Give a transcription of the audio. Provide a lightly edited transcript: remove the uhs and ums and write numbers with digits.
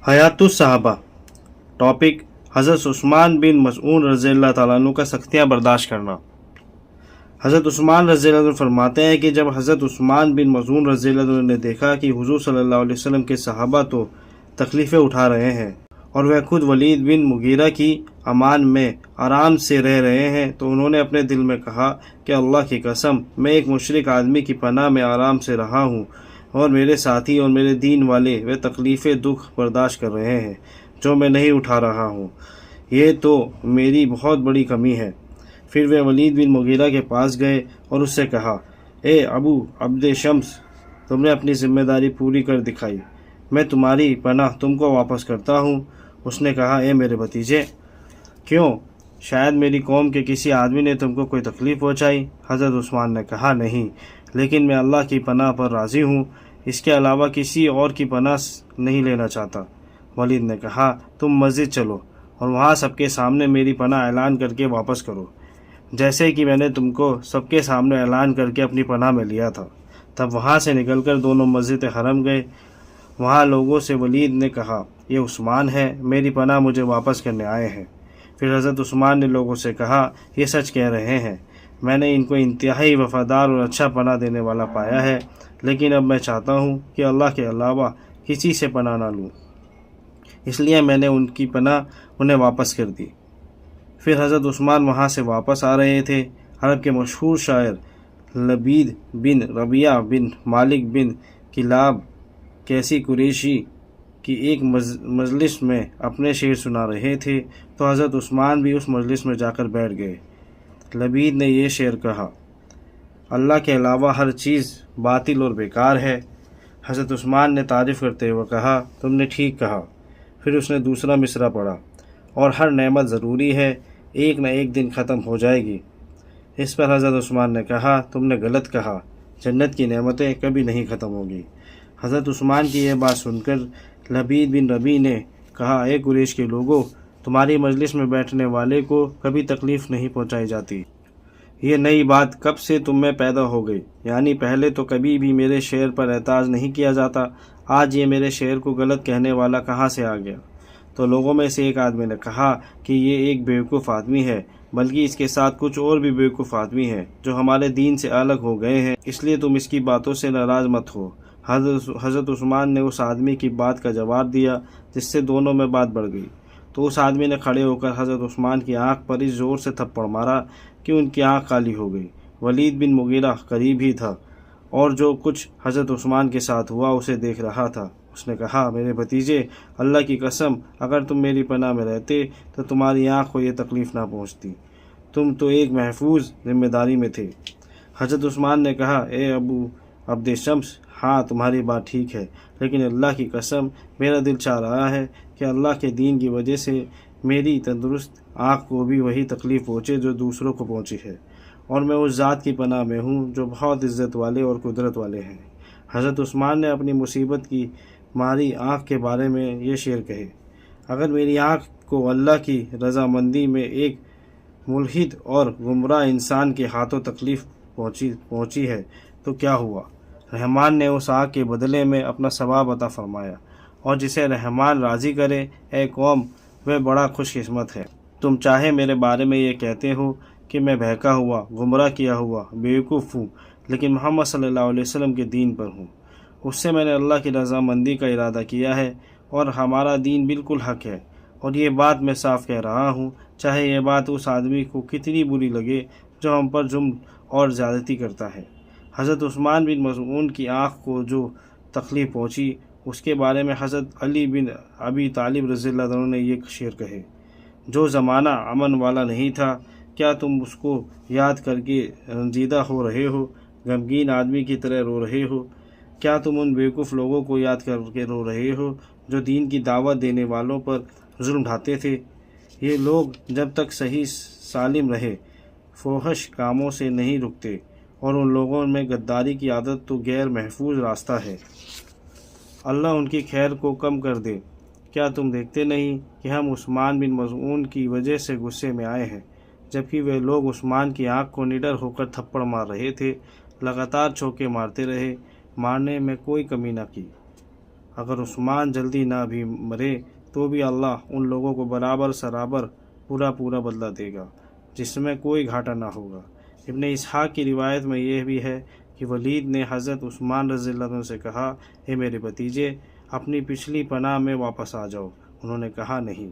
हयातुस सहाबा। टॉपिक हज़रत उस्मान बिन मसऊद रज़ी अल्लाह ताला अन्हु का सख्तियाँ बर्दाश्त करना। हज़रत उस्मान रज़ी अल्लाह अन्हु फरमाते हैं कि जब हज़रत उस्मान बिन मसऊद रज़ी अल्लाह अन्हु ने देखा कि हुज़ूर सल्लल्लाहु अलैहि वसल्लम के सहाबा तो तकलीफ़ें उठा रहे हैं और वह खुद वलीद बिन मुगीरा की अमान में आराम से रह रहे हैं, तो उन्होंने अपने दिल में कहा कि अल्लाह की कसम, मैं एक मुशरिक आदमी की पनाह में आराम से रहा हूँ और मेरे साथी और मेरे दीन वाले वे तकलीफ़ें दुख बर्दाश्त कर रहे हैं जो मैं नहीं उठा रहा हूँ। ये तो मेरी बहुत बड़ी कमी है। फिर वे वलीद बिन मुगीरा के पास गए और उससे कहा, ए अबू अब्द शम्स, तुमने अपनी ज़िम्मेदारी पूरी कर दिखाई, मैं तुम्हारी पनाह तुमको वापस करता हूँ। उसने कहा, ए मेरे भतीजे, क्यों? शायद मेरी कौम के किसी आदमी ने तुमको कोई तकलीफ़ पहुँचाई। हज़रत उस्मान ने कहा, नहीं, लेकिन मैं अल्लाह की पनाह पर राज़ी हूँ, इसके अलावा किसी और की पनाह नहीं लेना चाहता। वलीद ने कहा, तुम मस्जिद चलो और वहाँ सबके सामने मेरी पनाह ऐलान करके वापस करो, जैसे कि मैंने तुमको सबके सामने ऐलान करके अपनी पनाह में लिया था। तब वहाँ से निकलकर दोनों मस्जिद हरम गए। वहाँ लोगों से वलीद ने कहा, ये उस्मान है, मेरी पनाह मुझे वापस करने आए हैं। फिर हज़रत उस्मान ने लोगों से कहा, ये सच कह रहे हैं, मैंने इनको इंतहाई वफ़ादार और अच्छा पनाह देने वाला पाया है, लेकिन अब मैं चाहता हूँ कि अल्लाह के अलावा किसी से पनाह ना लूँ, इसलिए मैंने उनकी पनाह उन्हें वापस कर दी। फिर हज़रत उस्मान वहाँ से वापस आ रहे थे। अरब के मशहूर शायर लबीद बिन रबिया बिन मालिक बिन किलाब कैसी कुरैशी की एक मजलिस में अपने शेर सुना रहे थे, तो हज़रत उस्मान भी उस मजलिस में जाकर बैठ गए। लबीद ने ये शेर कहा, अल्लाह के अलावा हर चीज़ बातिल और बेकार है। हज़रत उस्मान ने तारीफ़ करते हुए कहा, तुमने ठीक कहा। फिर उसने दूसरा मिसरा पढ़ा, और हर नेमत ज़रूरी है, एक न एक दिन ख़त्म हो जाएगी। इस पर हज़रत उस्मान ने कहा, तुमने गलत कहा, जन्नत की नेमतें कभी नहीं ख़त्म होगी। हज़रत उस्मान की यह बात सुनकर लबीद बिन रबी ने कहा, ए कुरैश के लोगों, तुम्हारी मजलिस में बैठने वाले को कभी तकलीफ़ नहीं पहुंचाई जाती। ये नई बात कब से तुम में पैदा हो गई? यानी पहले तो कभी भी मेरे शेर पर एतराज़ नहीं किया जाता, आज ये मेरे शेर को गलत कहने वाला कहाँ से आ गया? तो लोगों में से एक आदमी ने कहा कि ये एक बेवकूफ़ आदमी है, बल्कि इसके साथ कुछ और भी बेवकूफ़ आदमी हैं जो हमारे दीन से अलग हो गए हैं, इसलिए तुम इसकी बातों से नाराज़ मत हो। हज़रत उस्मान ने उस आदमी की बात का जवाब दिया, जिससे दोनों में बात बढ़ गई। तो उस आदमी ने खड़े होकर हज़रत उस्मान की आंख पर इस ज़ोर से थप्पड़ मारा कि उनकी आंख काली हो गई। वलीद बिन मुगीरा करीब ही था और जो कुछ हज़रत उस्मान के साथ हुआ उसे देख रहा था। उसने कहा, मेरे भतीजे, अल्लाह की कसम, अगर तुम मेरी पनाह में रहते तो तुम्हारी आंख को ये तकलीफ़ ना पहुँचती, तुम तो एक महफूज जिम्मेदारी में थे। हज़रत उस्मान ने कहा, ए अबू अब्द शम्स, हाँ, तुम्हारी बात ठीक है, लेकिन अल्लाह की कसम, मेरा दिल चाह रहा है कि अल्लाह के दीन की वजह से मेरी तंदुरुस्त आँख को भी वही तकलीफ़ पहुँचे जो दूसरों को पहुँची है, और मैं उस ज़ात की पनाह में हूँ जो बहुत इज़्ज़त वाले और कुदरत वाले हैं। हज़रत उस्मान ने अपनी मुसीबत की मारी आँख के बारे में ये शेर कहे, अगर मेरी आँख को अल्लाह की रज़ामंदी में एक मुल्हिद और गुमराह इंसान के हाथों तकलीफ़ पहुँची है तो क्या हुआ? रहमान ने उस आँख के बदले में अपना सवाब अता फरमाया, और जिसे रहमान राज़ी करे, ए कौम, वह बड़ा खुशकिस्मत है। तुम चाहे मेरे बारे में ये कहते हो कि मैं बहका हुआ, गुमराह किया हुआ बेवकूफ़ हूँ, लेकिन मोहम्मद सल्लल्लाहु अलैहि वसल्लम के दीन पर हूँ। उससे मैंने अल्लाह की रज़ामंदी का इरादा किया है और हमारा दीन बिल्कुल हक़ है, और ये बात मैं साफ़ कह रहा हूँ, चाहे ये बात उस आदमी को कितनी बुरी लगे जो हम पर जुल्म और ज़्यादती करता है। हज़रत उस्मान बिन मज़ऊन की आँख को जो तकलीफ़ पहुँची, उसके बारे में हज़रत अली बिन अबी तालिब रज़ियल्लाहु अन्हु ने ये शेर कहे, जो ज़माना अमन वाला नहीं था, क्या तुम उसको याद करके रंजीदा हो रहे हो, गमगीन आदमी की तरह रो रहे हो? क्या तुम उन बेवकूफ़ लोगों को याद करके रो रहे हो जो दीन की दावत देने वालों पर जुल्म ढाते थे? ये लोग जब तक सही सालिम रहे फोहश कामों से नहीं रुकते, और उन लोगों में गद्दारी की आदत तो गैर महफूज रास्ता है। अल्लाह उनकी खैर को कम कर दे। क्या तुम देखते नहीं कि हम उस्मान बिन मज़ऊन की वजह से गुस्से में आए हैं, जबकि वे लोग उस्मान की आंख को निडर होकर थप्पड़ मार रहे थे, लगातार चौके मारते रहे, मारने में कोई कमी न की। اگر عثمان جلدی نہ بھی مرے تو بھی اللہ ان لوگوں کو برابر سرابر پورا بدلہ دے گا، جس میں کوئی گھاٹا نہ ہوگا۔ ابن اسحاق کی روایت میں یہ بھی ہے کہ ولید نے حضرت عثمان رضی اللہ عنہ سے کہا، اے میرے بھتیجے، اپنی پچھلی پناہ میں واپس آ جاؤ۔ انہوں نے کہا نہیں۔